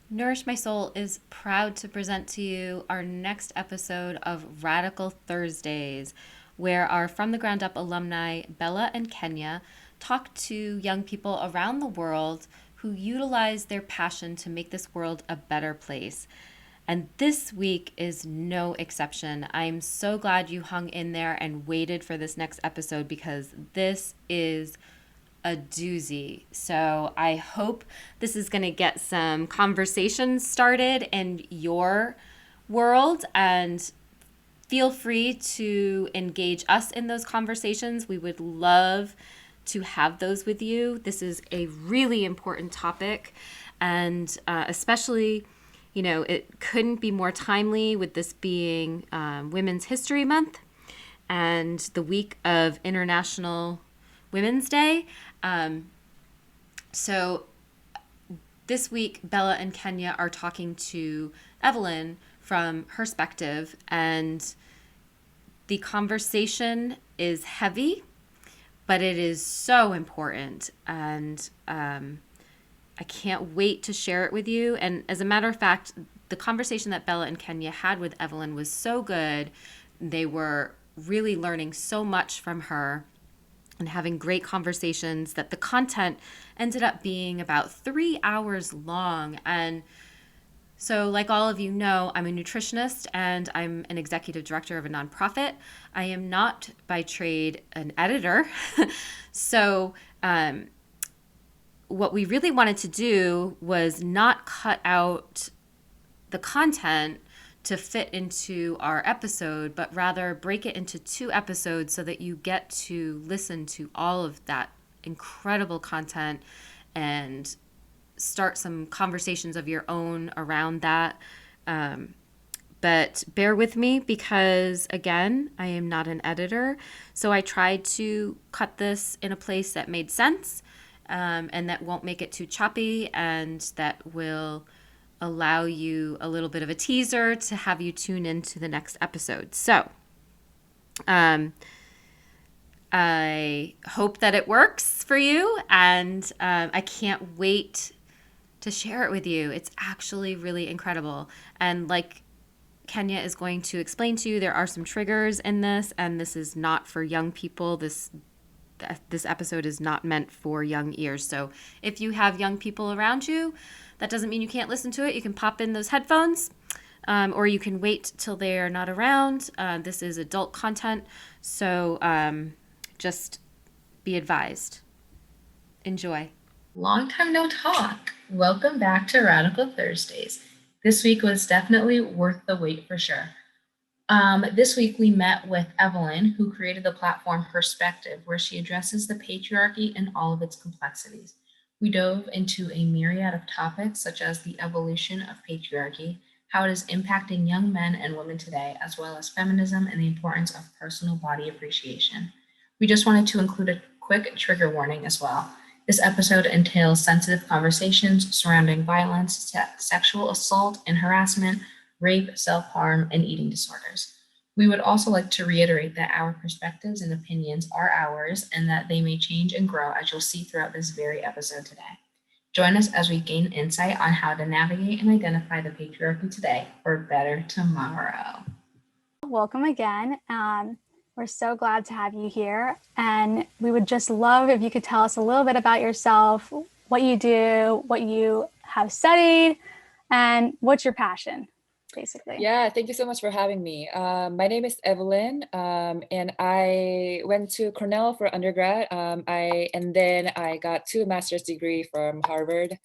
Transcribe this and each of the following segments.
Nourish My Soul is proud to present to you our next episode of Radical Thursdays, where our From the Ground Up alumni, Bella and Kenya, talk to young people around the world who utilize their passion to make this world a better place. And this week is no exception. I'm so glad you hung in there and waited for this next episode because this is a doozy. So I hope this is going to get some conversations started in your world, and feel free to engage us in those conversations. We would love to have those with you. This is a really important topic, and especially, it couldn't be more timely with this being Women's History Month and the week of International Women's Day. So this week, Bella and Kenya are talking to Evelyn from Herspective, and the conversation is heavy, but it is so important, and I can't wait to share it with you. And as a matter of fact, the conversation that Bella and Kenya had with Evelyn was so good. They were really learning so much from her and having great conversations that the content ended up being about 3 hours long. And so, like all of you know, I'm a nutritionist and I'm an executive director of a nonprofit. I am not by trade an editor. So, what we really wanted to do was not cut out the content to fit into our episode, but rather break it into 2 episodes so that you get to listen to all of that incredible content and start some conversations of your own around that. But bear with me because, again, I am not an editor. So I tried to cut this in a place that made sense, and that won't make it too choppy, and that will allow you a little bit of a teaser to have you tune into the next episode. So I hope that it works for you, and I can't wait to share it with you. It's actually really incredible. And like Kenya is going to explain to you, there are some triggers in this, and this is not for young people. This episode is not meant for young ears. So if you have young people around you, that doesn't mean you can't listen to it. You can pop in those headphones, or you can wait till they're not around. This is adult content, so just be advised. Enjoy. Long time no talk. Welcome back to Radical Thursdays. This week was definitely worth the wait for sure. This week we met with Evelyn, who created the platform Herspective, where she addresses the patriarchy and all of its complexities. We dove into a myriad of topics such as the evolution of patriarchy, how it is impacting young men and women today, as well as feminism and the importance of personal body appreciation. We just wanted to include a quick trigger warning as well. This episode entails sensitive conversations surrounding violence, sexual assault and harassment, rape, self-harm, and eating disorders. We would also like to reiterate that our perspectives and opinions are ours and that they may change and grow as you'll see throughout this very episode today. Join us as we gain insight on how to navigate and identify the patriarchy today for a better tomorrow. Welcome again. We're so glad to have you here. And we would just love if you could tell us a little bit about yourself, what you do, what you have studied, and what's your passion, basically. Yeah, thank you so much for having me. My name is Evelyn, and I went to Cornell for undergrad. And then I got 2 master's degree from Harvard.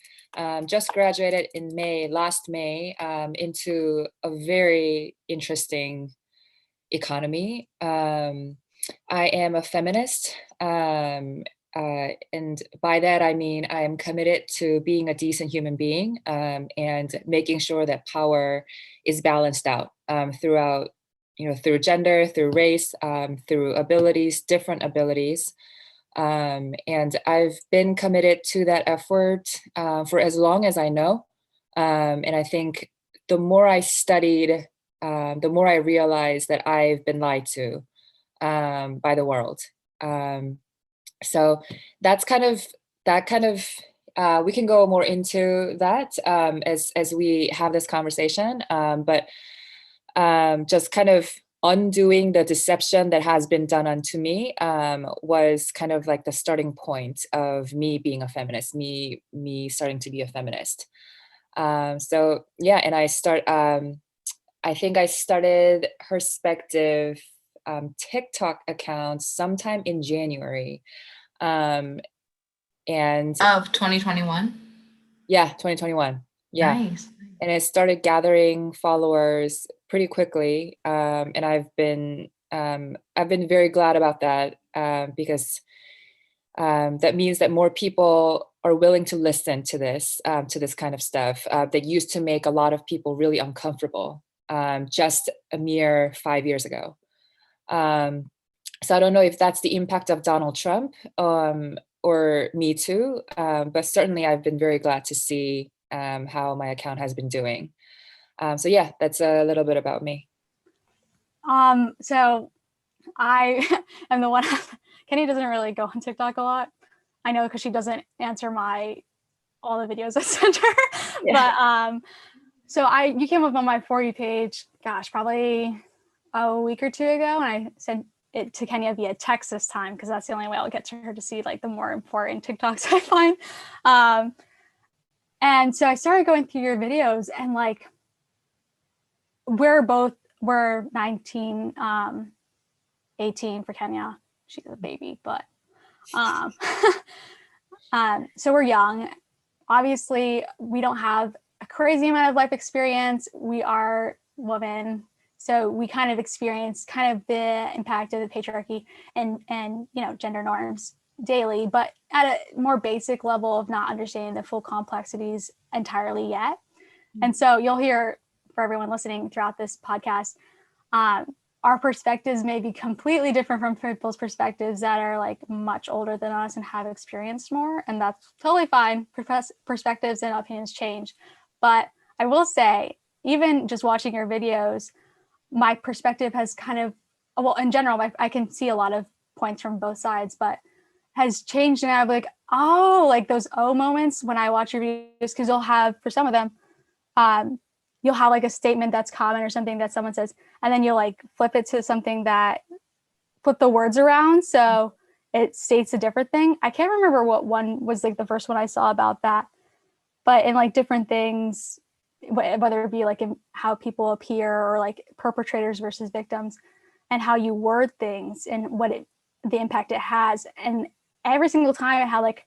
Just graduated in last May, into a very interesting economy. I am a feminist, and by that I mean I am committed to being a decent human being, and making sure that power is balanced out throughout, through gender, through race, through abilities, different abilities. And I've been committed to that effort for as long as I know. And I think the more I studied, the more I realized that I've been lied to by the world. So that kind of we can go more into that as we have this conversation. But just kind of undoing the deception that has been done unto me was kind of like the starting point of me being a feminist, me starting to be a feminist. So yeah, and I think I started Herspective TikTok account sometime in January. And Of 2021? yeah, 2021. Yeah. Nice. And it started gathering followers pretty quickly. And I've been very glad about that because that means that more people are willing to listen to this kind of stuff that used to make a lot of people really uncomfortable just a mere 5 years ago. So I don't know if that's the impact of Donald Trump or Me Too, but certainly I've been very glad to see how my account has been doing. So yeah, that's a little bit about me. So I am the one. Kenny doesn't really go on TikTok a lot. I know because she doesn't answer all the videos I sent her. Yeah. But so you came up on my For You page, gosh, probably a week or two ago, and I sent it to Kenya via text this time because that's the only way I'll get to her to see like the more important TikToks I find. And so I started going through your videos, and like we're 19, 18 for Kenya. She's a baby, but so we're young. Obviously, we don't have a crazy amount of life experience. We are women, so we kind of experience kind of the impact of the patriarchy and gender norms daily, but at a more basic level of not understanding the full complexities entirely yet. And so you'll hear, for everyone listening throughout this podcast, our perspectives may be completely different from people's perspectives that are like much older than us and have experienced more. And that's totally fine. Perspectives and opinions change. But I will say, even just watching your videos, my perspective has kind of, well, in general, I can see a lot of points from both sides, but has changed. And I'm like, oh, like those moments when I watch your videos, because you'll have, for some of them, you'll have like a statement that's common or something that someone says, and then you'll like flip it to something that flip the words around. So it states a different thing. I can't remember what one was like the first one I saw about that, but in like different things, whether it be like in how people appear or like perpetrators versus victims and how you word things and the impact it has. And every single time it had like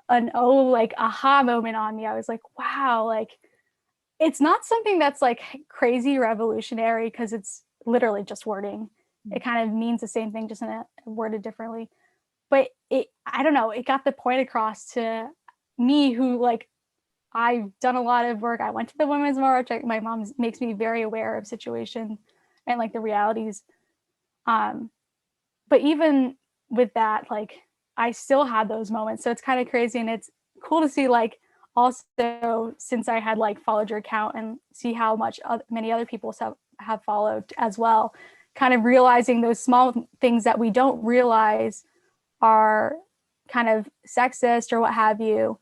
an aha moment on me. I was like, wow, like it's not something that's like crazy revolutionary because it's literally just wording. It kind of means the same thing, just worded differently. But I don't know, it got the point across to me who like, I've done a lot of work. I went to the Women's March. My mom makes me very aware of situation and like the realities. But even with that, like I still had those moments. So it's kind of crazy. And it's cool to see like, also, since I had like followed your account and see how much many other people have followed as well, kind of realizing those small things that we don't realize are kind of sexist or what have you,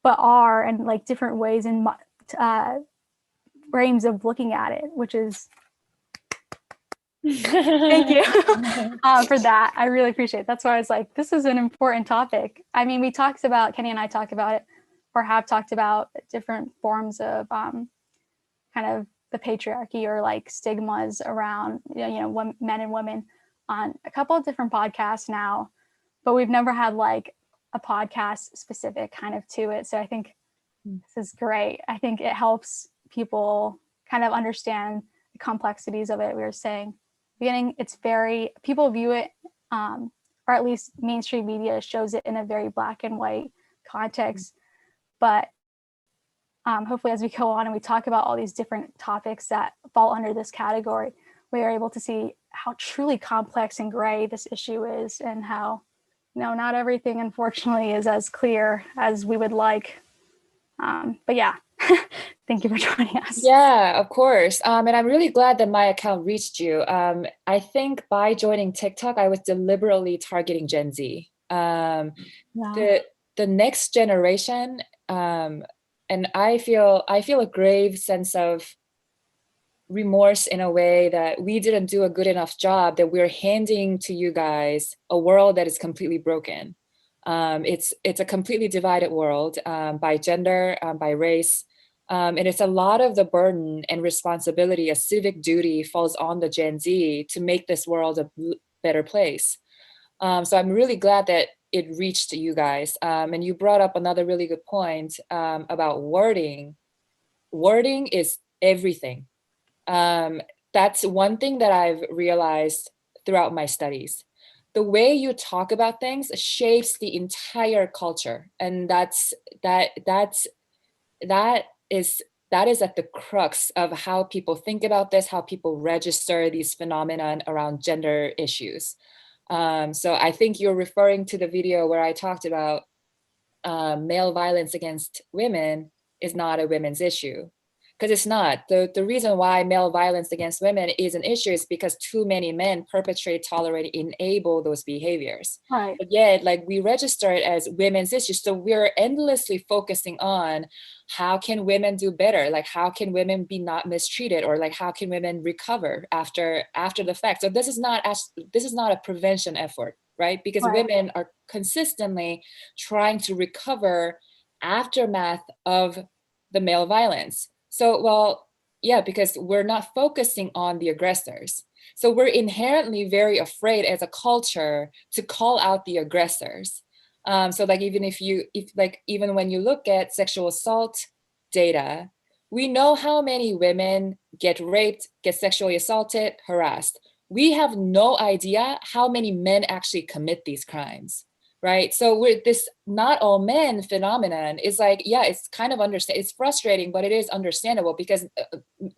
but are, and like different ways and frames of looking at it, which is thank you for that. I really appreciate it. That's why I was like, this is an important topic. I mean, Kenny and I talked about it, or have talked about different forms of kind of the patriarchy or like stigmas around men and women on a couple of different podcasts now, but we've never had like a podcast specific kind of to it. So I think this is great. I think it helps people kind of understand the complexities of it. We were saying beginning, people view it, or at least mainstream media shows it in a very black and white context. But hopefully as we go on and we talk about all these different topics that fall under this category, we are able to see how truly complex and gray this issue is, and how not everything unfortunately is as clear as we would like. But yeah, thank you for joining us. Yeah, of course. And I'm really glad that my account reached you. I think by joining TikTok, I was deliberately targeting Gen Z. the next generation, and I feel a grave sense of remorse in a way that we didn't do a good enough job, that we're handing to you guys a world that is completely broken. It's a completely divided world, by gender, by race. And it's a lot of the burden and responsibility, a civic duty falls on the Gen Z to make this world a better place. So I'm really glad that it reached you guys. And you brought up another really good point, about wording. Wording is everything. That's one thing that I've realized throughout my studies. The way you talk about things shapes the entire culture, and that is at the crux of how people think about this, how people register these phenomenon around gender issues. So I think you're referring to the video where I talked about male violence against women is not a women's issue. Because it's not. The reason why male violence against women is an issue is because too many men perpetrate, tolerate, enable those behaviors. Right. But yet, like, we register it as women's issues. So we're endlessly focusing on how can women do better? Like, how can women be not mistreated? Or like, how can women recover after the fact? So this is not a prevention effort, right? Because Right. women are consistently trying to recover aftermath of the male violence. So, well, yeah, because we're not focusing on the aggressors. So we're inherently very afraid as a culture to call out the aggressors. So like, even when you look at sexual assault data, we know how many women get raped, get sexually assaulted, harassed. We have no idea how many men actually commit these crimes. Right. So with this not all men phenomenon is like, yeah, it's kind of it's frustrating, but it is understandable because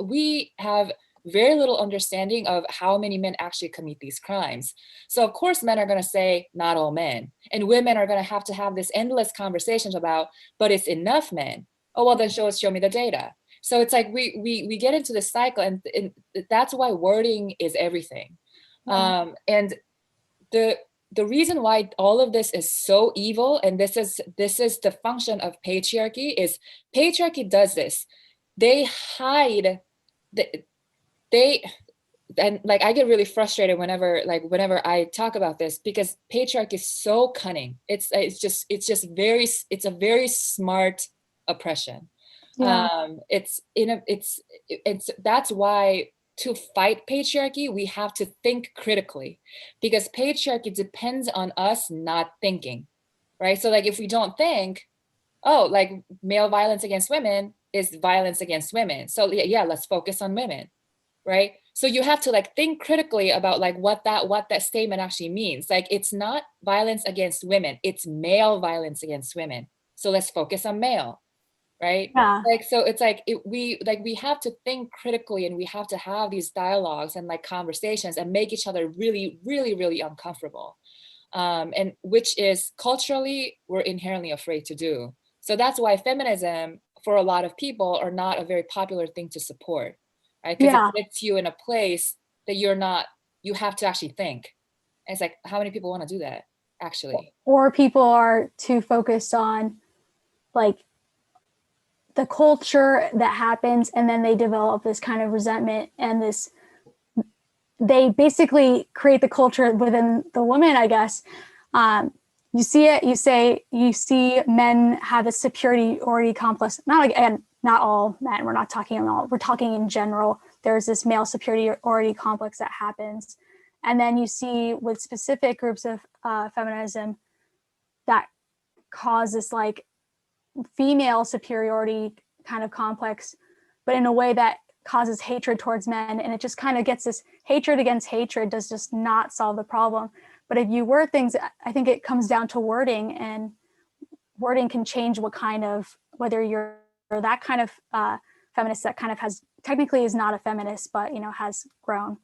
we have very little understanding of how many men actually commit these crimes. So of course, men are going to say not all men, and women are going to have this endless conversations about, but it's enough men. Oh, well, then show me the data. So it's like we get into this cycle, and that's why wording is everything. And the reason why all of this is so evil, and this is the function of patriarchy, is patriarchy does this. They hide and like, I get really frustrated whenever I talk about this, because patriarchy is so cunning. It's a very smart oppression. Yeah. That's why, to fight patriarchy, we have to think critically, because patriarchy depends on us not thinking, right? So like, if we don't think, oh, like, male violence against women is violence against women, so yeah, let's focus on women, right? So you have to like think critically about like what that statement actually means. Like, it's not violence against women, it's male violence against women, so let's focus on male, right? Yeah. Like, so it's like, we have to think critically, and we have to have these dialogues and like conversations and make each other really, really, really uncomfortable, and which is culturally we're inherently afraid to do. So that's why feminism for a lot of people are not a very popular thing to support, right? Because Yeah. it gets you in a place that you have to actually think. And it's like, how many people want to do that actually? Or people are too focused on like the culture that happens, and then they develop this kind of resentment, and they basically create the culture within the woman, I guess. You see it, you see men have a superiority complex. Not like, and not all men, we're not talking all, we're talking in general. There's this male superiority complex that happens. And then you see with specific groups of feminism that cause this like female superiority kind of complex, but in a way that causes hatred towards men. And it just kind of gets this hatred against hatred does just not solve the problem. But if you word things, I think it comes down to wording, and wording can change what kind of, whether you're that kind of feminist that kind of has, technically is not a feminist, but, you know, has grown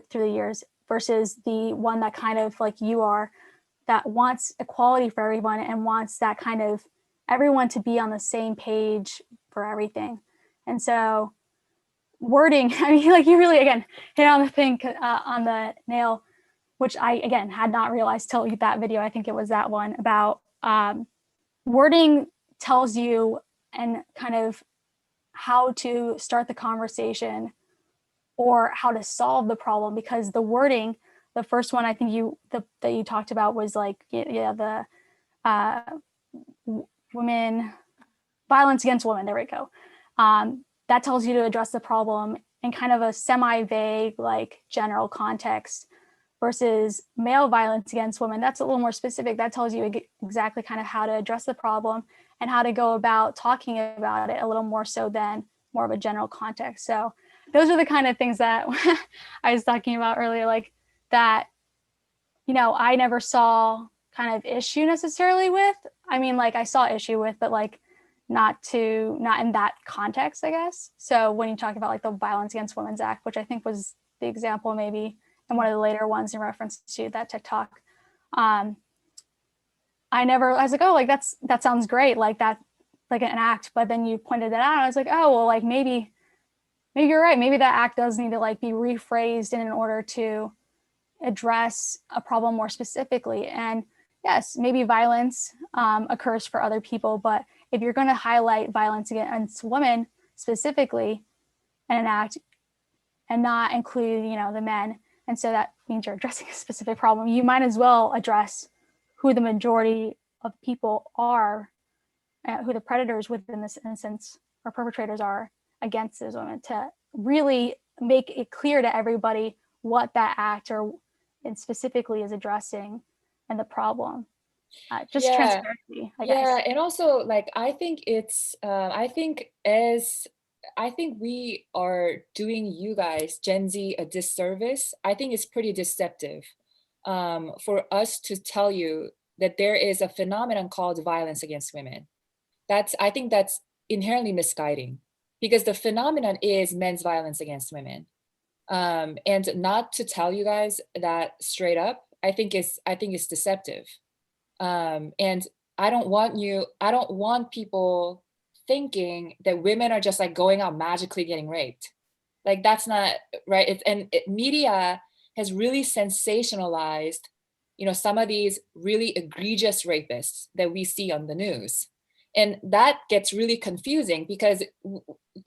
through the years, versus the one that kind of like you are, that wants equality for everyone and wants that kind of everyone to be on the same page for everything. And so wording, I mean, like, you really, again, hit on the thing, on the nail, which I, again, had not realized till that video. I think it was that one about wording tells you and kind of how to start the conversation or how to solve the problem, because the wording, the first one I think that you talked about was like, the women, violence against women, there we go. That tells you to address the problem in kind of a semi-vague, like general context, versus male violence against women. That's a little more specific. That tells you exactly kind of how to address the problem and how to go about talking about it a little more so than more of a general context. So those are the kind of things that I was talking about earlier, like that, I never saw kind of issue necessarily with. I mean, like I saw issue with, but like not in that context, I guess. So when you talk about like the Violence Against Women's Act, which I think was the example maybe and one of the later ones in reference to that TikTok, I was like, oh, like that sounds great, like that, like an act. But then you pointed that out, and I was like, oh, well, like maybe you're right. Maybe that act does need to like be rephrased in order to address a problem more specifically. And yes, maybe violence occurs for other people, but if you're going to highlight violence against women specifically in an act and not include, the men, and so that means you're addressing a specific problem, you might as well address who the majority of people are, who the predators within this instance or perpetrators are against those women, to really make it clear to everybody what that act and specifically is addressing and the problem. Just transparency, I guess. Yeah, and also like I think we are doing you guys, Gen Z, a disservice. I think it's pretty deceptive for us to tell you that there is a phenomenon called violence against women. I think that's inherently misguiding, because the phenomenon is men's violence against women. And not to tell you guys that straight up, I think it's deceptive. And I don't want people thinking that women are just like going out magically getting raped. Like that's not right. Media has really sensationalized, some of these really egregious rapists that we see on the news. And that gets really confusing, because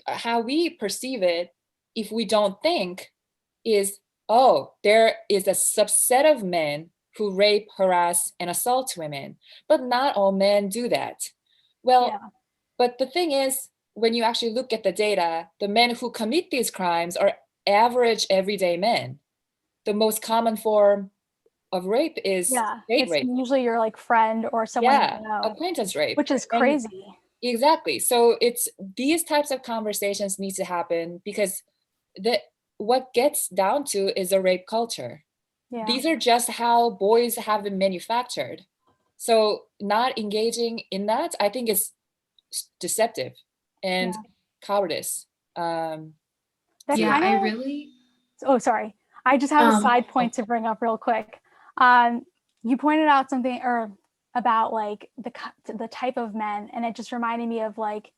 how we perceive it, if we don't think, is, oh, there is a subset of men who rape, harass, and assault women, but not all men do that. Well, yeah. But the thing is, when you actually look at the data, the men who commit these crimes are average everyday men. The most common form of rape is date rape. Usually your like friend or someone you know, acquaintance rape, which is crazy. Exactly. So it's these types of conversations need to happen, because what gets down to is a rape culture. Yeah. These are just how boys have been manufactured. So not engaging in that, I think, is deceptive and cowardice. Oh, sorry. I just have a side point to bring up real quick. You pointed out something about like the type of men, and it just reminded me of like,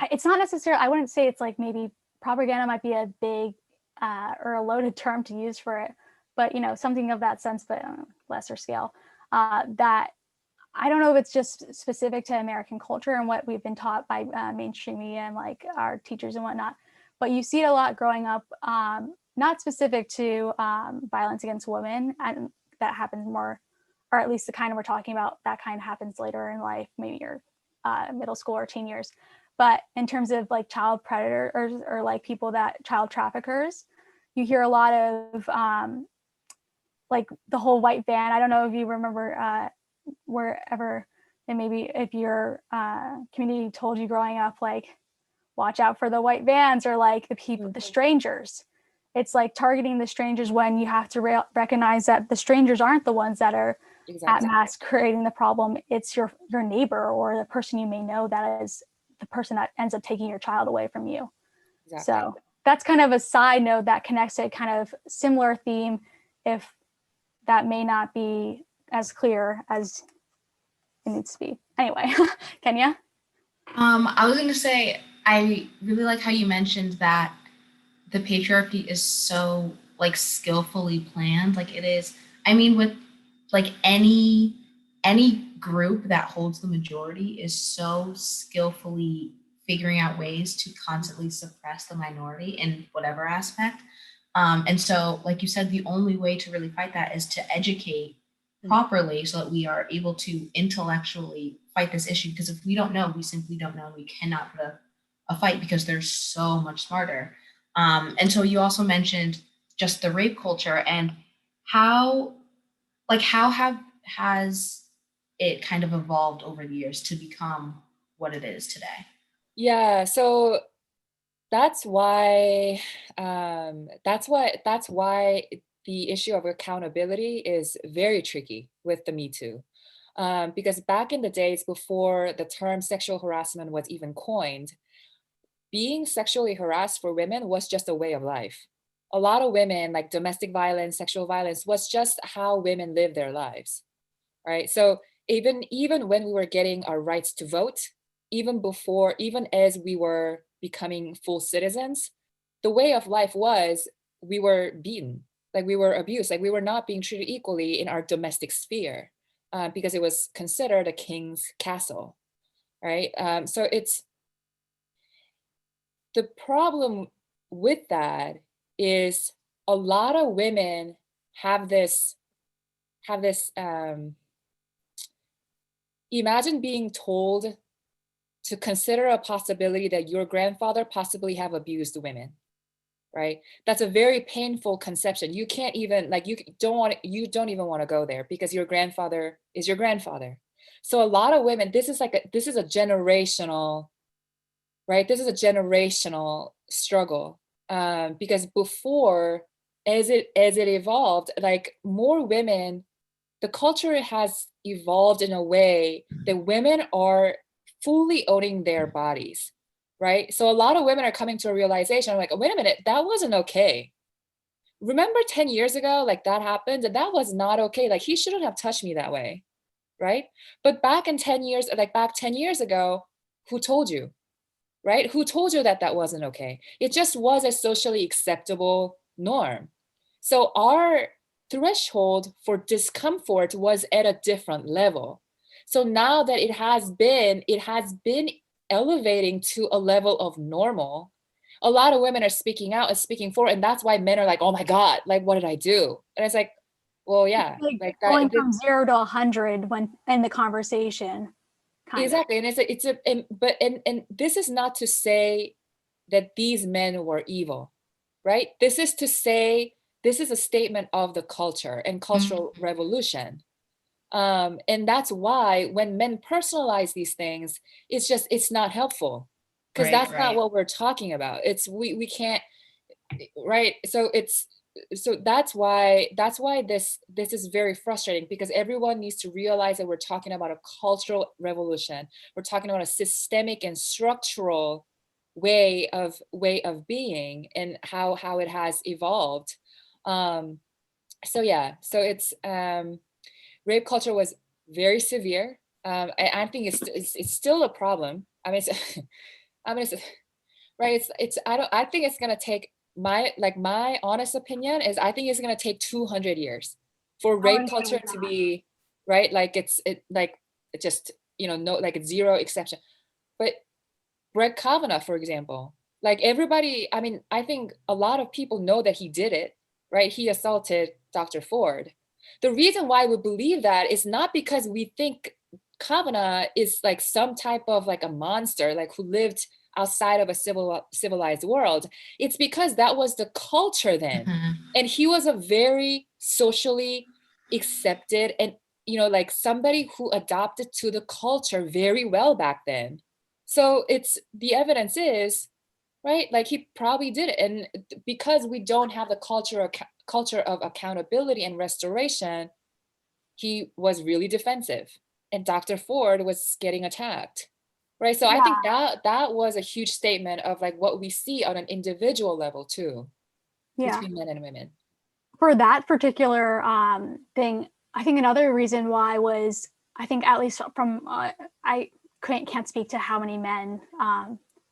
it's not necessarily, I wouldn't say it's like, maybe propaganda might be a big or a loaded term to use for it, but something of that sense, but on a lesser scale, that I don't know if it's just specific to American culture and what we've been taught by mainstream media and like our teachers and whatnot, but you see it a lot growing up, not specific to violence against women, and that happens more, or at least the kind we're talking about, that kind happens later in life, maybe your middle school or teen years. But in terms of like child predators or like people that child traffickers, you hear a lot of like the whole white van. I don't know if you remember wherever, and maybe if your community told you growing up, like, watch out for the white vans, or like the people, the strangers. It's like targeting the strangers when you have to recognize that the strangers aren't the ones that are at mass creating the problem. It's your neighbor or the person you may know that is the person that ends up taking your child away from you. Exactly. So that's kind of a side note that connects to a kind of similar theme, if that may not be as clear as it needs to be. Anyway, Kenya? I was going to say, I really like how you mentioned that the patriarchy is so like skillfully planned. Like it is, I mean, with like any group that holds the majority is so skillfully figuring out ways to constantly suppress the minority in whatever aspect. And so, like you said, the only way to really fight that is to educate properly so that we are able to intellectually fight this issue. Because if we don't know, we simply don't know. We cannot put a fight because they're so much smarter. And so you also mentioned just the rape culture and how, like, has it kind of evolved over the years to become what it is today? Yeah, so that's why that's why the issue of accountability is very tricky with the Me Too. Because back in the days before the term sexual harassment was even coined, being sexually harassed for women was just a way of life. A lot of women, like domestic violence, sexual violence, was just how women live their lives, right? So even when we were getting our rights to vote, even as we were becoming full citizens, the way of life was we were beaten, like we were abused, like we were not being treated equally in our domestic sphere, because it was considered a king's castle, right? So it's the problem with that is a lot of women have this imagine being told to consider a possibility that your grandfather possibly have abused women, right? That's a very painful conception. You can't even, like, you don't even want to go there because your grandfather is your grandfather. So a lot of women, this is a generational, right? This is a generational struggle, because before, as it evolved, like more women, the culture has evolved in a way that women are fully owning their bodies, right? So a lot of women are coming to a realization, like, wait a minute, that wasn't okay. Remember 10 years ago, like that happened and that was not okay. Like he shouldn't have touched me that way, right? But back 10 years ago, who told you? Right? Who told you that that wasn't okay? It just was a socially acceptable norm. So our threshold for discomfort was at a different level. So now that it has been elevating to a level of normal, a lot of women are speaking out and speaking forward, and that's why men are like, "Oh my God, like what did I do?" And it's like, well, yeah, Like like going that. from 0 to 100 when in the conversation, kind of. Exactly, and and this is not to say that these men were evil, right? This is to say this is a statement of the culture and cultural revolution, and that's why when men personalize these things, it's not helpful because Right, that's not right. what we're talking about. It's we can't, right? So that's why this is very frustrating because everyone needs to realize that we're talking about a cultural revolution. We're talking about a systemic and structural way of being and how it has evolved. um so yeah, so it's rape culture was very severe. I think it's still a problem. I mean, it's, I mean, it's, right, it's I think it's going to take, my honest opinion is I think it's going to take 200 years for I would rape agree culture with to that. be, right, like it just, no, like it's zero exception. But Brett Kavanaugh, for example, like everybody, I mean, I think a lot of people know that he did it, right? He assaulted Dr. Ford. The reason why we believe that is not because we think Kavanaugh is like some type of like a monster, like who lived outside of a civilized world. It's because that was the culture then. Mhm. And he was a very socially accepted and, like somebody who adapted to the culture very well back then. So it's the evidence is, right, like he probably did it. And because we don't have the culture of accountability and restoration, he was really defensive and Dr. Ford was getting attacked. Right. So I Yeah, think that was a huge statement of like what we see on an individual level too, yeah. between men and women. For that particular thing, I think another reason why was, I think at least from I can't speak to how many men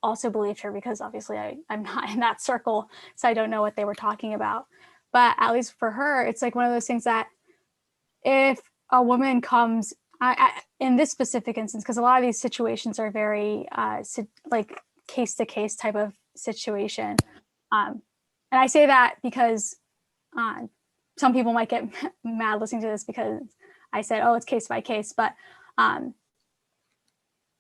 also believed her because obviously I'm not in that circle, so I don't know what they were talking about. But at least for her, it's like one of those things that if a woman comes in this specific instance, because a lot of these situations are very like case to case type of situation. And I say that because some people might get mad listening to this because I said, oh, it's case by case. But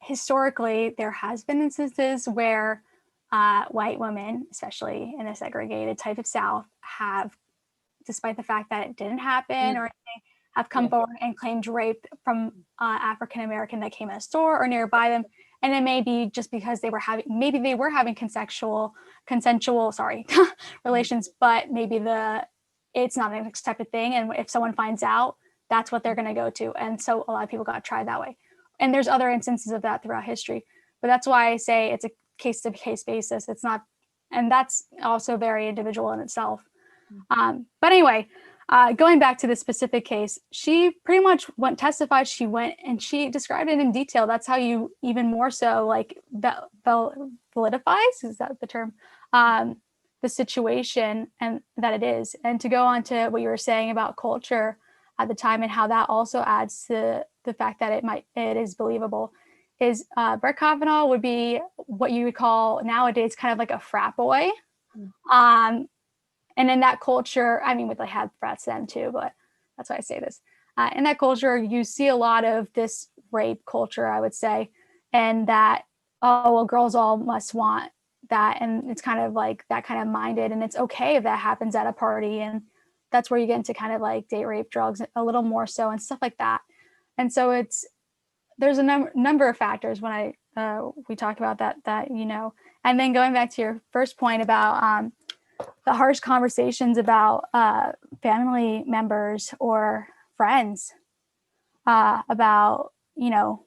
historically, there has been instances where white women, especially in a segregated type of South, have, despite the fact that it didn't happen or anything, have come forward and claimed rape from African American that came in a store or nearby them. And it may be just because they were having consensual relations, but maybe it's not an accepted thing. And if someone finds out, that's what they're going to go to. And so a lot of people got tried that way. And there's other instances of that throughout history. But that's why I say it's a case to case basis. It's not, and that's also very individual in itself. But anyway, going back to the specific case, she pretty much testified. She went and she described it in detail. That's how you even more so like validifies, is that the term, the situation and that it is. And to go on to what you were saying about culture at the time and how that also adds to the fact that it is believable, is Brett Kavanaugh would be what you would call nowadays kind of like a frat boy. And in that culture, I mean, they had frats then too, but that's why I say this. In that culture, you see a lot of this rape culture, I would say, and that, oh, well, girls all must want that. And it's kind of like that kind of minded. And it's okay if that happens at a party. And that's where you get into kind of like date rape, drugs, a little more so, and stuff like that. And so there's a number of factors when we talk about that, you know. And then going back to your first point about the harsh conversations about family members or friends about, you know,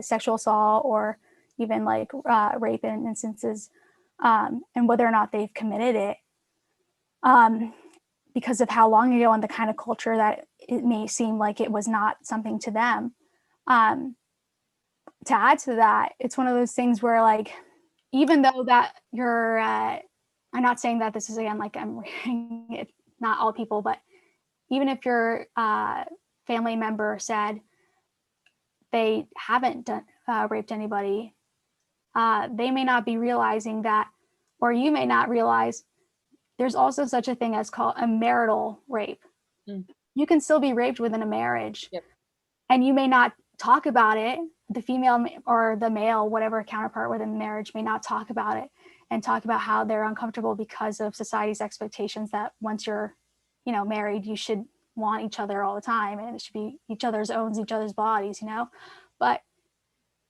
sexual assault or even like rape in instances, and whether or not they've committed it, because of how long ago and the kind of culture that it may seem like it was not something to them. To add to that, it's one of those things where, like, even though that you're I'm not saying that this is, again, like I'm reading it, not all people, but even if your family member said they haven't raped anybody, they may not be realizing that, or you may not realize there's also such a thing as called a marital rape. You can still be raped within a marriage, and you may not talk about it. The female or the male, whatever counterpart within the marriage, may not talk about it and talk about how they're uncomfortable because of society's expectations that once you're, you know, married, you should want each other all the time, and it should be each other's bodies, you know. But,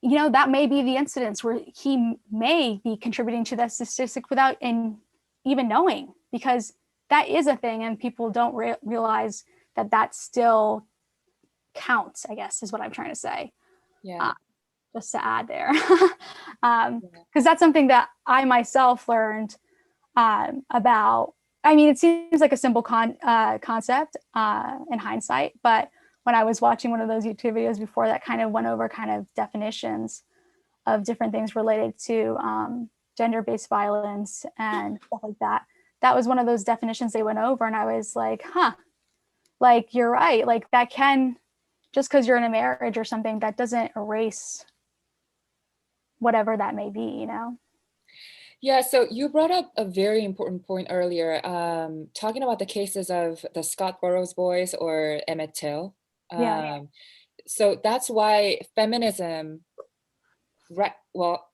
you know, that may be the incidents where he may be contributing to that statistic without even knowing, because that is a thing, and people don't realize that still counts, I guess, is what I'm trying to say. Just to add there, because that's something that I myself learned about. I mean, it seems like a simple concept in hindsight, but when I was watching one of those YouTube videos before that kind of went over kind of definitions of different things related to gender-based violence and stuff like that, that was one of those definitions they went over, and I was like, like, you're right. Like, that can, just because you're in a marriage or something, that doesn't erase whatever that may be, you know? Yeah, so you brought up a very important point earlier, talking about the cases of the Scott Burroughs boys or Emmett Till. So that's why feminism, well,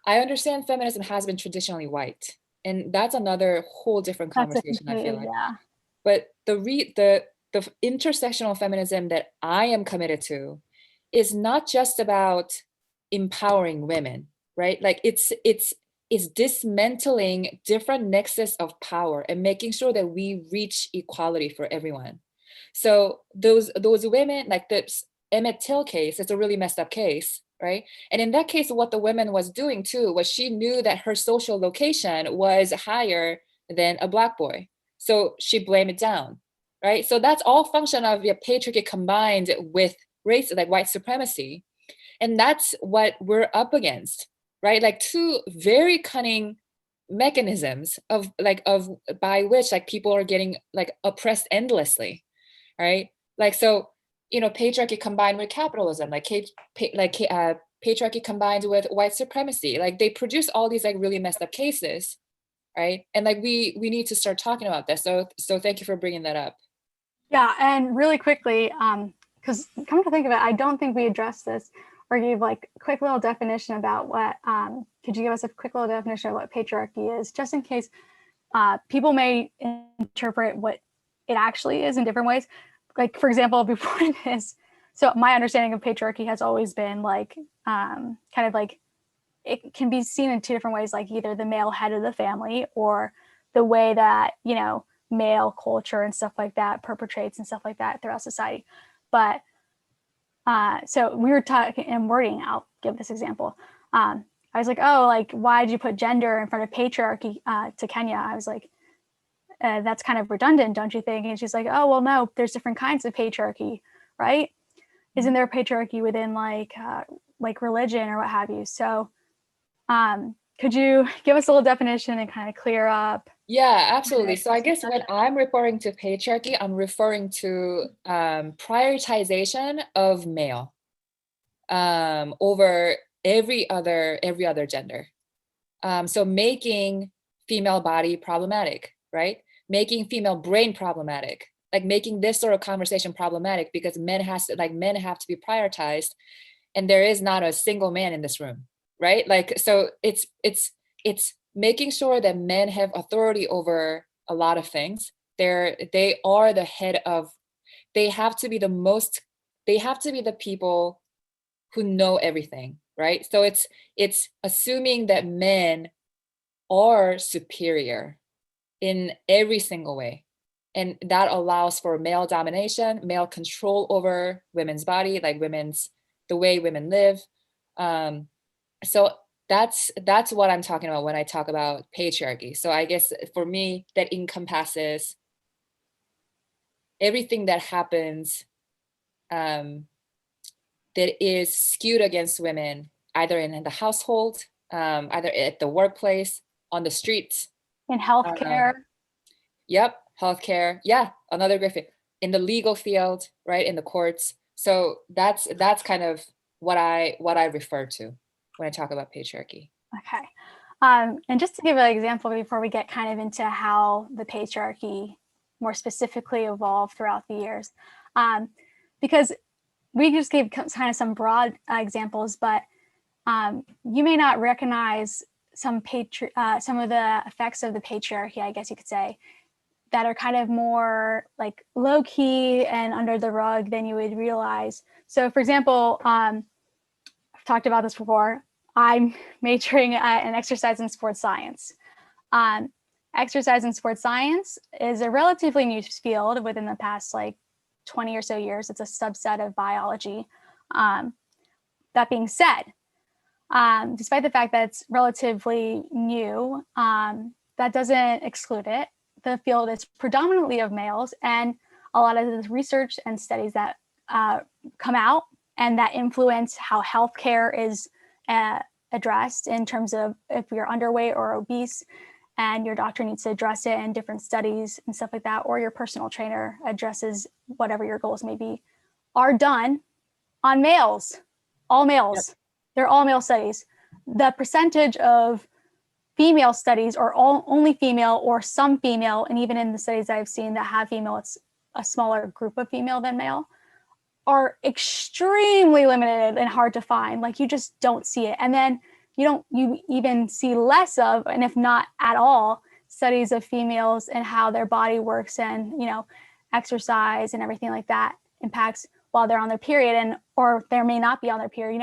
I understand feminism has been traditionally white, and that's another whole different conversation, I feel like. But the intersectional feminism that I am committed to is not just about empowering women, right? Like it's dismantling different nexus of power and making sure that we reach equality for everyone. So those women, like the Emmett Till case, it's a really messed up case, right? And in that case, what the woman was doing too was she knew that her social location was higher than a Black boy, so she blamed it down, right? So that's all function of the patriarchy combined with race, like white supremacy. And that's what we're up against, right? Like two very cunning mechanisms by which like people are getting like oppressed endlessly, right? Like, so patriarchy combined with capitalism, patriarchy combined with white supremacy. Like they produce all these like really messed up cases, right? And like we need to start talking about this. So thank you for bringing that up. Yeah, and really quickly, because come to think of it, I don't think we addressed this or gave like a quick little definition about what, could you give us a quick little definition of what patriarchy is, just in case people may interpret what it actually is in different ways. Like, for example, before this, so my understanding of patriarchy has always been like, kind of like, it can be seen in two different ways, like either the male head of the family or the way that, male culture and stuff like that perpetrates and stuff like that throughout society. But so we were talking in wording, I'll give this example. I was like, oh, like, why did you put gender in front of patriarchy to Kenya? I was like, that's kind of redundant, don't you think? And she's like, oh, well, no, there's different kinds of patriarchy, right? Isn't there patriarchy within like religion or what have you? So could you give us a little definition and kind of clear up? Yeah, absolutely. So I guess when I'm referring to patriarchy, I'm referring to prioritization of male over every other gender. So making female body problematic, right? Making female brain problematic, like making this sort of conversation problematic because men have to be prioritized, and there is not a single man in this room, right? Like, so it's making sure that men have authority over a lot of things. They are the head of, they have to be the people who know everything, right? So it's assuming that men are superior in every single way. And that allows for male domination, male control over women's body, like the way women live. So that's what I'm talking about when I talk about patriarchy. So I guess for me, that encompasses everything that happens that is skewed against women, either in the household, either at the workplace, on the streets. In healthcare. Yep, healthcare. Yeah, another great thing. In the legal field, right, in the courts. So that's kind of what I refer to when I talk about patriarchy. Okay. And just to give an example before we get kind of into how the patriarchy more specifically evolved throughout the years, because we just gave kind of some broad examples, but you may not recognize some of the effects of the patriarchy, I guess you could say, that are kind of more like low key and under the rug than you would realize. So, for example, I've talked about this before. I'm majoring in exercise and sports science. Exercise and sports science is a relatively new field within the past like 20 or so years. It's a subset of biology. That being said, despite the fact that it's relatively new, that doesn't exclude it. The field is predominantly of males, and a lot of the research and studies that come out and that influence how healthcare is addressed in terms of if you're underweight or obese and your doctor needs to address it in different studies and stuff like that, or your personal trainer addresses whatever your goals may be, are done on males, all males. Yep. They're all male studies. The percentage of female studies or only female or some female, and even in the studies I've seen that have female, it's a smaller group of female than male, are extremely limited and hard to find. Like you just don't see it. And then you even see less of, and if not at all, studies of females and how their body works and, exercise and everything like that impacts while they're on their period, and or they may not be on their period,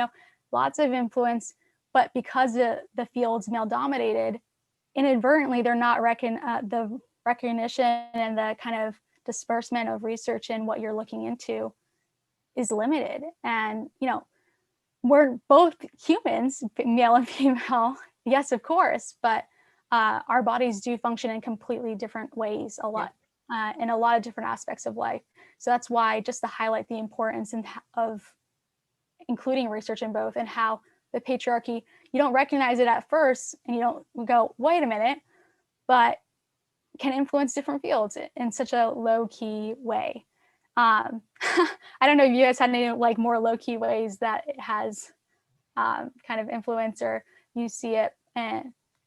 lots of influence. But because the field's male dominated, inadvertently, they're not the recognition and the kind of disbursement of research in what you're looking into is limited. And, we're both humans, male and female, yes, of course, but our bodies do function in completely different ways in a lot of different aspects of life. So that's why, just to highlight the importance of including research in both, and how the patriarchy, you don't recognize it at first and you don't go, wait a minute, but can influence different fields in such a low key way. I don't know if you guys had any like more low-key ways that it has kind of influence, or you see it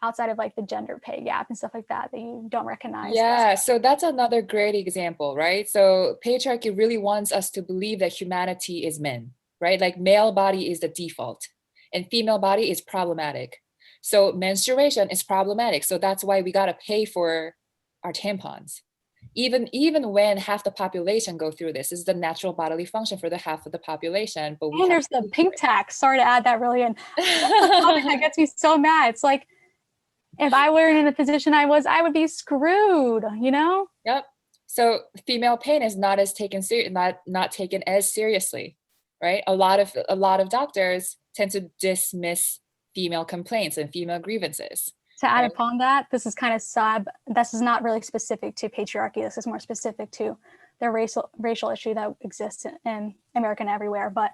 outside of like the gender pay gap and stuff like that you don't recognize. Yeah, so that's another great example, right? So patriarchy really wants us to believe that humanity is men, right? Like male body is the default and female body is problematic. So menstruation is problematic. So that's why we gotta pay for our tampons. Even when half the population go through this is the natural bodily function for the half of the population, but we And have there's the pink tax. Sorry to add that really in. That's the topic that gets me so mad. It's like, if I were in the position I would be screwed, you know? Yep. So female pain is not as taken not taken as seriously, right? A lot of doctors tend to dismiss female complaints and female grievances. To add Right. upon that, this is kind of this is not really specific to patriarchy. This is more specific to the racial issue that exists in America and everywhere. But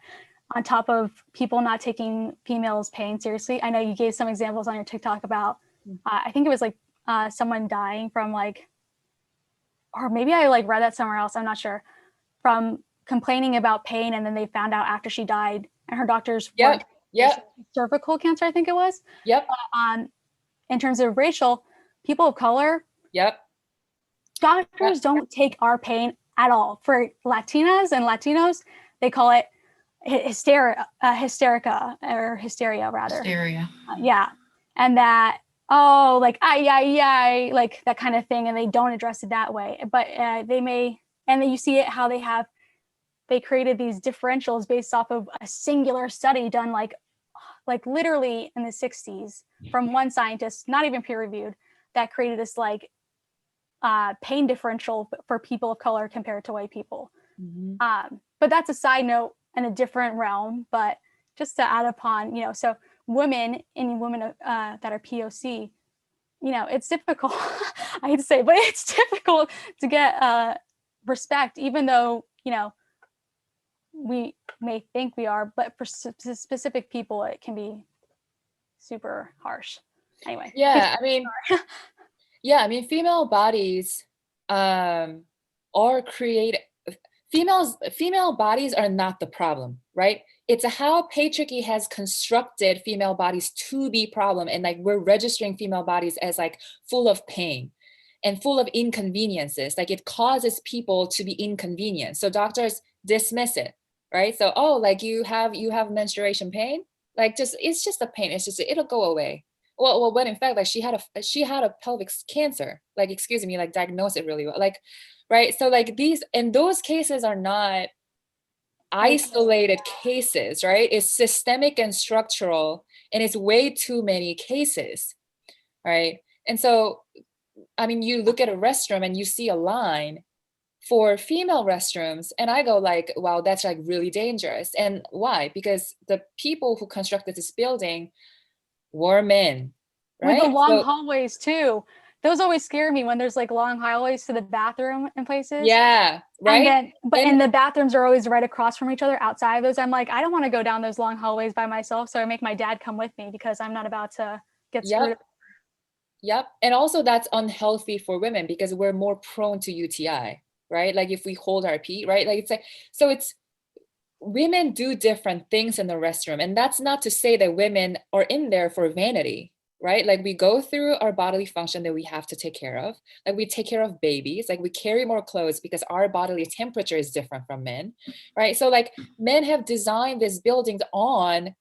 on top of people not taking females' pain seriously, I know you gave some examples on your TikTok about, I think it was like someone dying from like, or maybe I like read that somewhere else, I'm not sure, from complaining about pain, and then they found out after she died, and her doctors weren't. Cervical cancer, I think it was. Yep. In terms of racial, people of color, Yep. doctors don't take our pain at all. For Latinas and Latinos, they call it hysterica, or hysteria rather. Hysteria. Yeah. And that, oh, like, ay, like that kind of thing. And they don't address it that way. But they may, and then you see it how they created these differentials based off of a singular study done like literally in the 60s from one scientist, not even peer reviewed, that created this like pain differential for people of color compared to white people. Mm-hmm. But that's a side note in a different realm. But just to add upon, so women that are POC, it's difficult. I hate to say, but it's difficult to get respect, even though, we may think we are, but for specific people, it can be super harsh. Anyway. Yeah, I mean, female bodies are female bodies are not the problem, right? It's how patriarchy has constructed female bodies to be problem, and like we're registering female bodies as like full of pain and full of inconveniences. Like it causes people to be inconvenienced. So doctors dismiss it, right? So, oh, like you have menstruation pain, like it's just a pain. It'll go away. Well, when in fact, like she had a pelvic cancer, like, excuse me, like diagnose it really well, like, right? So like those cases are not isolated cases, right? It's systemic and structural, and it's way too many cases, right? And so, I mean, you look at a restroom and you see a line for female restrooms, and I go like, wow, that's like really dangerous. And why? Because the people who constructed this building were men, right? With the long hallways too. Those always scare me when there's like long hallways to the bathroom in places. Yeah, right. And the bathrooms are always right across from each other outside of those. I'm like, I don't want to go down those long hallways by myself. So I make my dad come with me because I'm not about to get screwed. Yep. And also that's unhealthy for women because we're more prone to UTI, right? Like if we hold our pee, right? Like it's like, so it's, women do different things in the restroom. And that's not to say that women are in there for vanity, right? Like we go through our bodily function that we have to take care of. Like we take care of babies, like we carry more clothes because our bodily temperature is different from men, right? So like men have designed these buildings on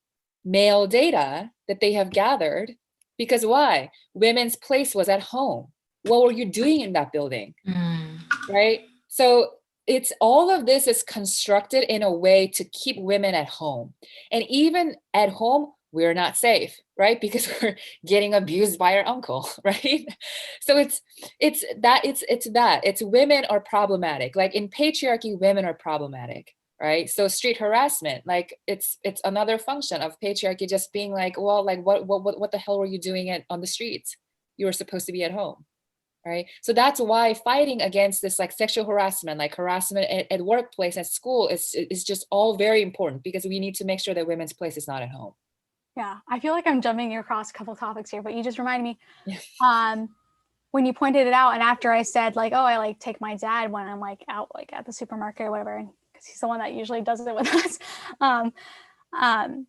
male data that they have gathered, because why? Women's place was at home. What were you doing in that building? Right? So it's all of this is constructed in a way to keep women at home. And even at home, we're not safe, right? Because we're getting abused by our uncle, right? So it's women are problematic. Like in patriarchy, women are problematic, right? So street harassment, like it's another function of patriarchy, just being like, well, like what the hell were you doing on the streets? You were supposed to be at home. Right. So that's why fighting against this like sexual harassment, like harassment at workplace, at school is just all very important, because we need to make sure that women's place is not at home. Yeah, I feel like I'm jumping across a couple topics here, but you just reminded me. when you pointed it out, and after I said like, oh, I like take my dad when I'm like out like at the supermarket or whatever, because he's the one that usually does it with us, um, um,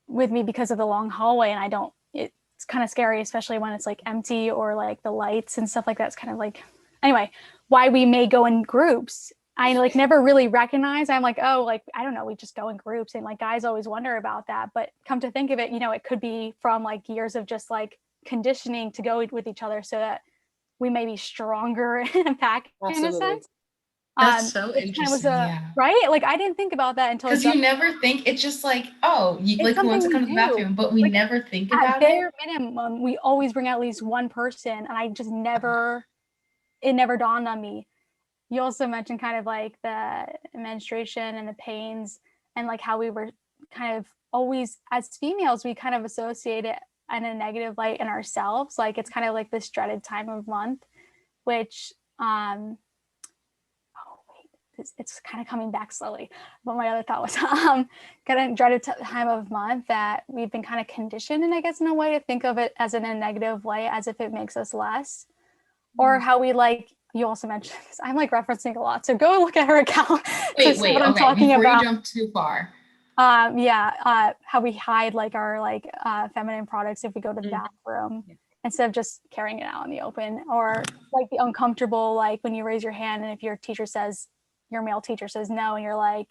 with me because of the long hallway, and I don't. It's kind of scary, especially when it's like empty or like the lights and stuff like that. It's kind of like, anyway, why we may go in groups. I like never really recognize. I'm like, oh, like I don't know, we just go in groups, and like guys always wonder about that. But come to think of it, it could be from like years of just like conditioning to go with each other, so that we may be stronger in a pack in a Absolutely. sense. That's so Which kind of was interesting. Yeah. right. Like I didn't think about that until Because you never think, it's just like, oh, it's like who wants something to we come to the do. bathroom, but we Like never think at about it. bare minimum, we always bring at least one person, and I just never, it never dawned on me. You also mentioned kind of like the menstruation and the pains, and like how we were kind of always, as females, we kind of associate it in a negative light in ourselves. Like it's kind of like this dreaded time of month, which oh wait, it's kind of coming back slowly. But my other thought was kind of dreaded time of month that we've been kind of conditioned, and I guess in a way to think of it as in a negative way, as if it makes us less. Or how we like, you also mentioned this, I'm like referencing a lot, so go look at her account to see what I'm talking before about. you jump too far. How we hide like our like feminine products if we go to the bathroom instead of just carrying it out in the open, or like the uncomfortable, like when you raise your hand and if your male teacher says no, and you're like,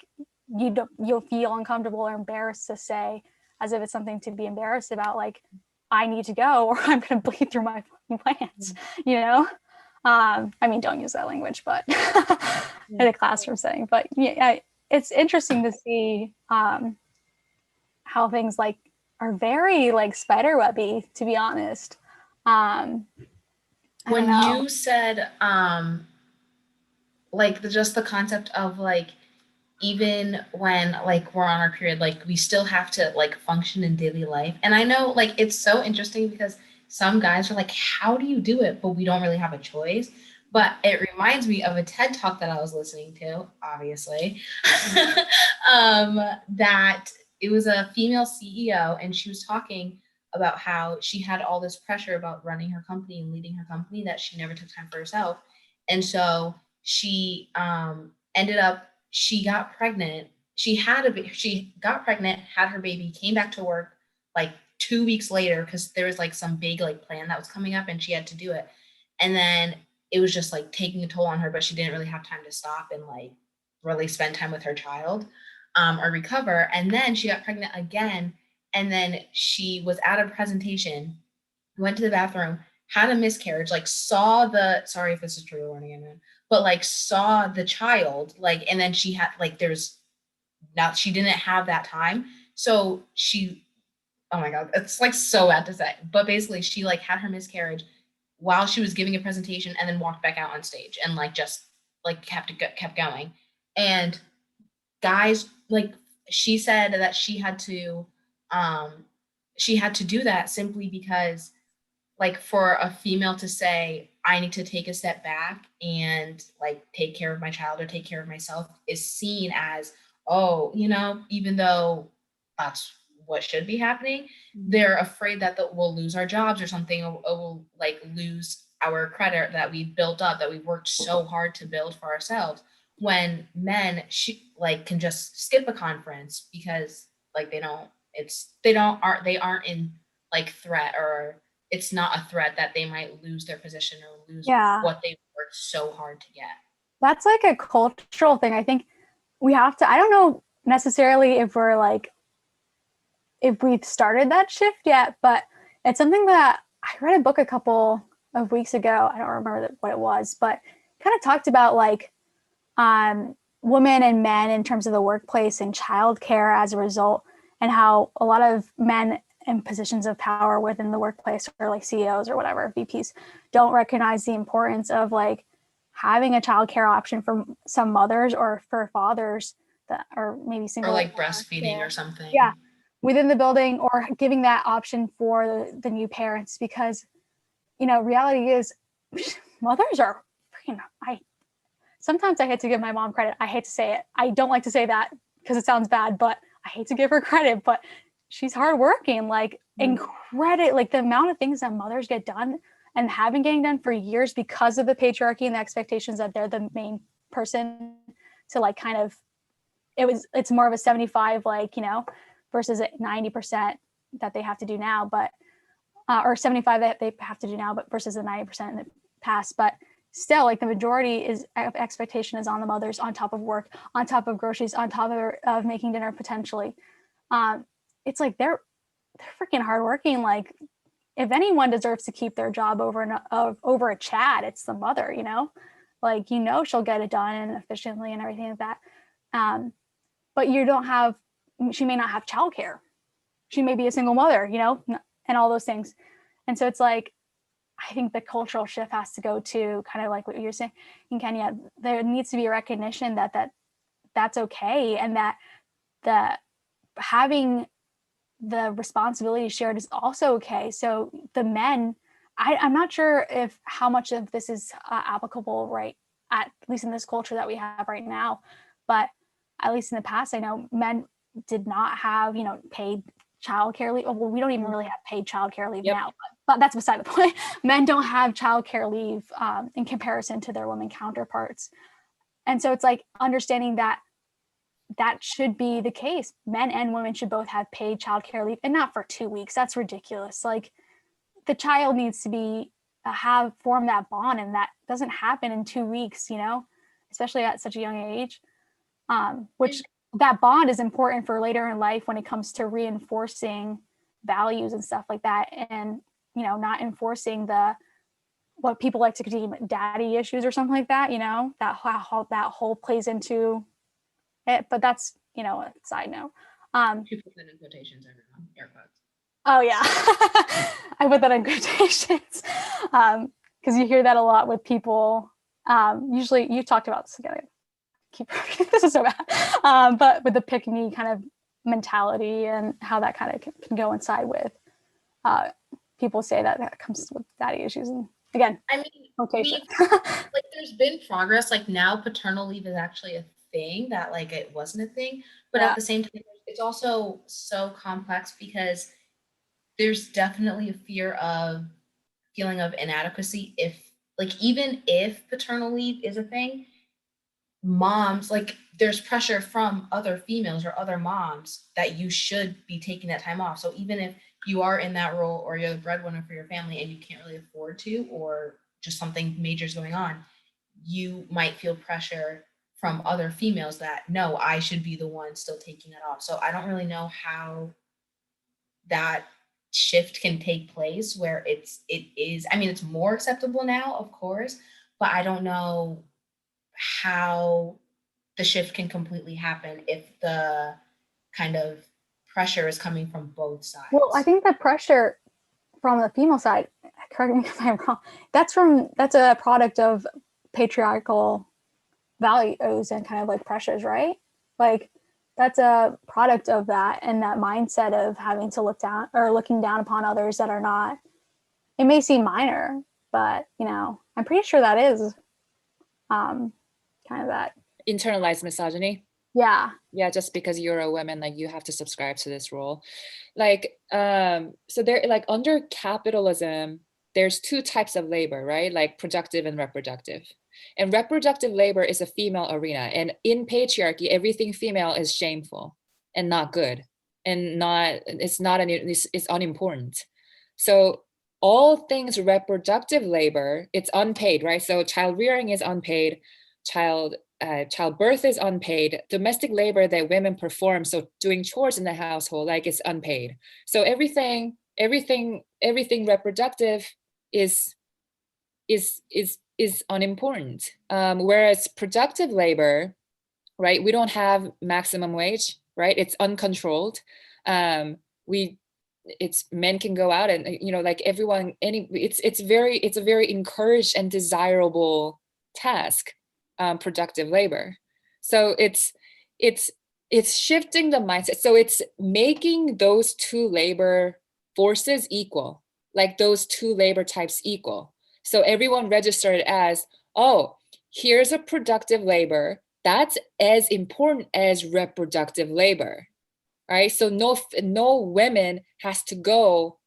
you'll feel uncomfortable or embarrassed to say, as if it's something to be embarrassed about, like I need to go or I'm going to bleed through my pants, I mean, don't use that language, but in a classroom setting. But yeah, it's interesting to see how things like are very like spiderwebby, to be honest. When you said like just the concept of like, even when like we're on our period, like we still have to like function in daily life. And I know like it's so interesting because some guys are like, how do you do it? But we don't really have a choice. But it reminds me of a TED talk that I was listening to, obviously, that it was a female CEO, and she was talking about how she had all this pressure about running her company and leading her company that she never took time for herself. And so she ended up, she got pregnant. She got pregnant, had her baby, came back to work like 2 weeks later because there was like some big like plan that was coming up and she had to do it. And then it was just like taking a toll on her, but she didn't really have time to stop and like really spend time with her child or recover. And then she got pregnant again. And then she was at a presentation, went to the bathroom, had a miscarriage, like saw the, sorry if this is true warning, Amen, but like saw the child, like, and then she had like, she didn't have that time. So she, oh my God, it's like so bad to say, but basically she like had her miscarriage while she was giving a presentation and then walked back out on stage and like just like kept going. And guys, like she said that she had to do that simply because like for a female to say, I need to take a step back and like take care of my child or take care of myself is seen as, oh, even though that's what should be happening, they're afraid that we'll lose our jobs or something, or we'll like lose our credit that we've built up, that we've worked so hard to build for ourselves. When men can just skip a conference because like they aren't in like threat, or it's not a threat that they might lose their position or lose what they've worked so hard to get. That's like a cultural thing. I think we have to, I don't know necessarily if we've started that shift yet, but it's something that I read a book a couple of weeks ago. I don't remember what it was, but kind of talked about like women and men in terms of the workplace and childcare as a result, and how a lot of men in positions of power within the workplace, or like CEOs or whatever, VPs, don't recognize the importance of like having a childcare option for some mothers or for fathers that are maybe single, or like breastfeeding or something. Yeah, within the building, or giving that option for the new parents, because reality is mothers are freaking, sometimes I hate to give my mom credit. I hate to say it. I don't like to say that because it sounds bad, but I hate to give her credit, but she's hardworking, like incredible, like the amount of things that mothers get done and have been getting done for years because of the patriarchy and the expectations that they're the main person to like kind of, it's more of a 75, like, you know, versus a 90% that they have to do now, but, or 75 that they have to do now, but versus the 90% in the past. But still, like, the majority is expectation is on the mothers, on top of work, on top of groceries, on top of making dinner potentially. It's like they're freaking hardworking. Like, if anyone deserves to keep their job over a chat, it's the mother, you know, like, you know, she'll get it done and efficiently and everything like that. But she may not have childcare. She may be a single mother, you know, and all those things. And so it's like, I think the cultural shift has to go to kind of like what you're saying in Kenya. There needs to be a recognition that that's okay, and that having the responsibility shared is also okay. So the men, I'm not sure if how much of this is applicable right at least in this culture that we have right now, but at least in the past, I know men did not have, you know, paid childcare leave. Well, we don't even really have paid childcare leave now, but that's beside the point. Men don't have childcare leave in comparison to their women counterparts. And so it's like understanding that should be the case. Men and women should both have paid childcare leave, and not for 2 weeks. That's ridiculous. Like, the child needs to be form that bond, and that doesn't happen in 2 weeks, you know, especially at such a young age. Which that bond is important for later in life when it comes to reinforcing values and stuff like that, and, you know, not enforcing what people like to deem daddy issues or something like that, you know, that whole plays into it. But that's, you know, a side note. You put that in quotations, everyone. Air quotes. Oh yeah. I put that in quotations because you hear that a lot with people. Usually, you talked about this again. This is so bad. But with the pick me kind of mentality and how that kind of can go inside with people say that comes with daddy issues. And again, I mean, quotation. like, there's been progress. Like, now paternal leave is actually a thing that, like, it wasn't a thing, but at the same time, it's also so complex because there's definitely a feeling of inadequacy even if paternal leave is a thing. Moms, like, there's pressure from other females or other moms that you should be taking that time off. So even if you are in that role, or you're the breadwinner for your family and you can't really afford to, or just something major is going on, you might feel pressure from other females that, no, I should be the one still taking it off. So I don't really know how that shift can take place where it is, I mean, it's more acceptable now, of course, but I don't know how the shift can completely happen if the kind of pressure is coming from both sides. Well, I think the pressure from the female side, correct me if I'm wrong, that's a product of patriarchal values and kind of like pressures, right? Like, that's a product of that, and that mindset of having to looking down upon others that are not, it may seem minor, but, you know, I'm pretty sure that is kind of that Internalized misogyny. Yeah, just because you're a woman, like, you have to subscribe to this role. Like, so there, like, under capitalism, there's 2 types of labor, right? Like, productive and reproductive. And reproductive labor is a female arena. And in patriarchy, everything female is shameful and not good, and it's unimportant. So all things reproductive labor, it's unpaid, right? So child rearing is unpaid, childbirth is unpaid, domestic labor that women perform, so doing chores in the household, like, it's unpaid. So everything reproductive is unimportant. Whereas productive labor, right, we don't have maximum wage, right? It's uncontrolled. It's men can go out and, you know, like, everyone, it's a very encouraged and desirable task, productive labor. So it's shifting the mindset. So it's making those 2 labor forces equal, like those 2 labor types equal. So everyone registered as, oh, here's a productive labor that's as important as reproductive labor, right? So no women has to go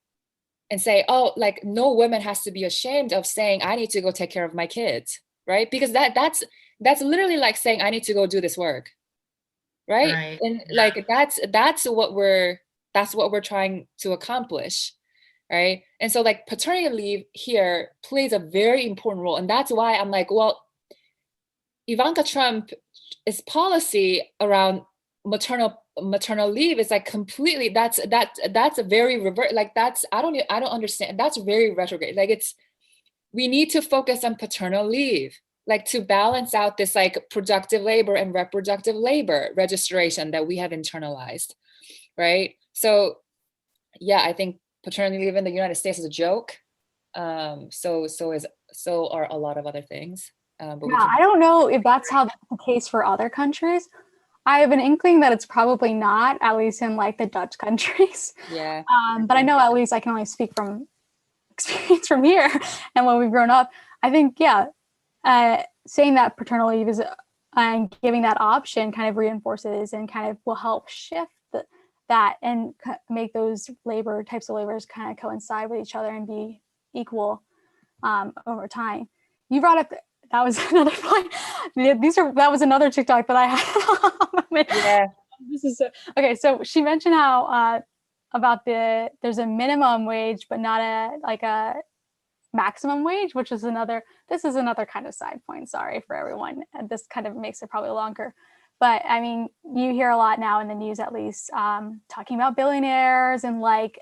and say, oh, like no woman has to be ashamed of saying, I need to go take care of my kids, right? Because that's literally like saying, I need to go do this work, right? Right. And Yeah. like that's what we're trying to accomplish, right? And so like paternity leave here plays a very important role, and that's why I'm like, well, Ivanka Trump's policy around maternal leave is like completely, that's a very revert, like that's I don't understand, that's very retrograde. Like we need to focus on paternal leave, like to balance out this like productive labor and reproductive labor registration that we have internalized, right? So yeah, I think paternity leave in the United States is a joke. So are a lot of other things. But we Yeah, can. I don't know if that's how the case for other countries. I have an inkling that it's probably not, at least in like the Dutch countries. Yeah. But I know at least I can only speak from experience from here and when we've grown up. I think, yeah, saying that paternal leave is and giving that option kind of reinforces and kind of will help shift that and make those types of labors kind of coincide with each other and be equal over time. You brought up that was another point. That was another TikTok that I had. Yeah. This is okay. So she mentioned how about there's a minimum wage, but not a maximum wage, which is another. This is another kind of side point. Sorry for everyone. And this kind of makes it probably longer. But I mean, you hear a lot now in the news, at least, talking about billionaires and like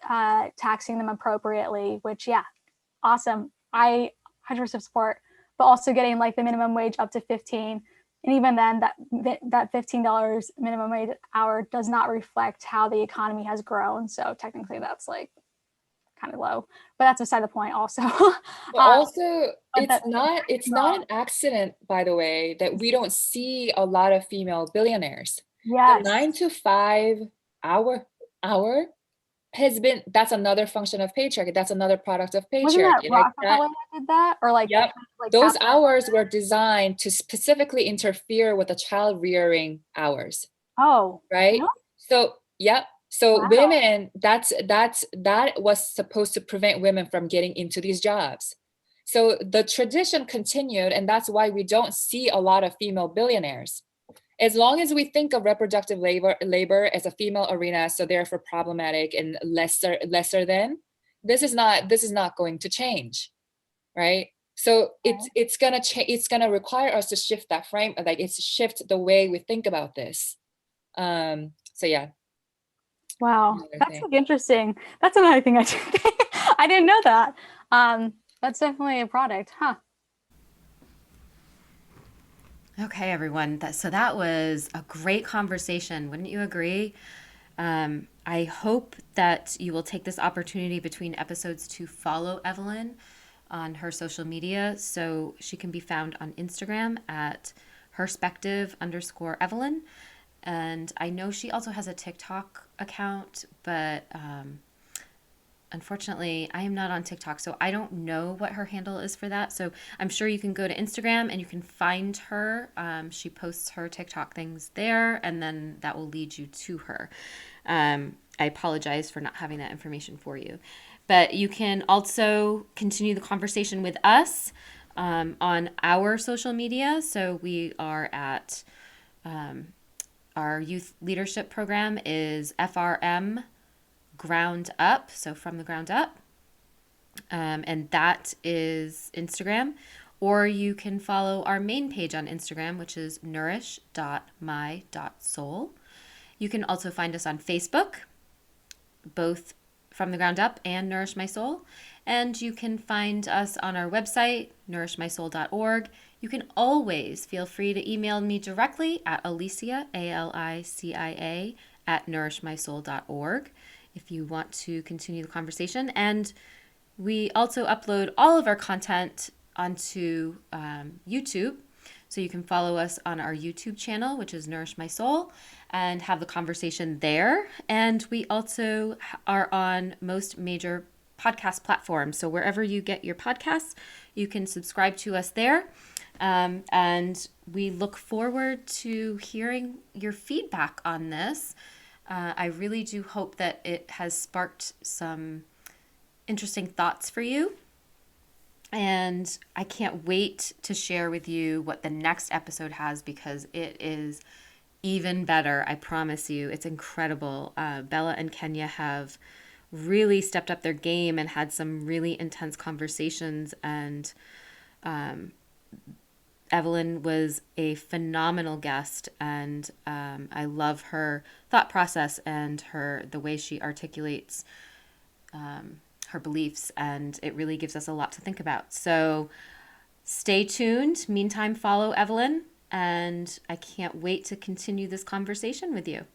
taxing them appropriately. Which, yeah, awesome. I 100% support, but also getting like the minimum wage up to 15, and even then that $15 minimum wage hour does not reflect how the economy has grown. So technically that's like kind of low, but that's beside the point also. But also, But it's not an accident, by the way, that we don't see a lot of female billionaires. yes. The 9 to 5 hour has been, that's another function of patriarchy. That's another product of Wasn't that patriarchy. Like Rockefeller that did that? Or like, yep. like Those hours were designed to specifically interfere with the child rearing hours. Oh, right? really? So yep. So Wow. women, that was supposed to prevent women from getting into these jobs. So the tradition continued, and that's why we don't see a lot of female billionaires. As long as we think of reproductive labor as a female arena, so therefore problematic and lesser than, this is not going to change, right? So it's gonna require us to shift that frame, like it's shift the way we think about this. So yeah. Wow, that's like interesting. That's another thing I didn't think. I didn't know that. That's definitely a product, huh? Okay, everyone. So that was a great conversation. Wouldn't you agree? I hope that you will take this opportunity between episodes to follow Evelyn on her social media. So she can be found on Instagram at Herspective_Evelyn. And I know she also has a TikTok account, but unfortunately, I am not on TikTok, so I don't know what her handle is for that. So I'm sure you can go to Instagram and you can find her. She posts her TikTok things there, and then that will lead you to her. I apologize for not having that information for you. But you can also continue the conversation with us on our social media. So we are at... our youth leadership program is FRM Ground Up, so from the ground up. And that is Instagram. Or you can follow our main page on Instagram, which is nourish.my.soul. You can also find us on Facebook, both From the Ground Up and Nourish My Soul. And you can find us on our website, nourishmysoul.org. You can always feel free to email me directly at Alicia, ALICIA, at nourishmysoul.org if you want to continue the conversation. And we also upload all of our content onto YouTube. So you can follow us on our YouTube channel, which is Nourish My Soul, and have the conversation there. And we also are on most major podcast platforms. So wherever you get your podcasts, you can subscribe to us there. And we look forward to hearing your feedback on this. I really do hope that it has sparked some interesting thoughts for you. And I can't wait to share with you what the next episode has, because it is even better. I promise you, it's incredible. Bella and Kenya have really stepped up their game and had some really intense conversations. And Evelyn was a phenomenal guest, and I love her thought process and the way she articulates her beliefs, and it really gives us a lot to think about. So stay tuned. Meantime, follow Evelyn, and I can't wait to continue this conversation with you.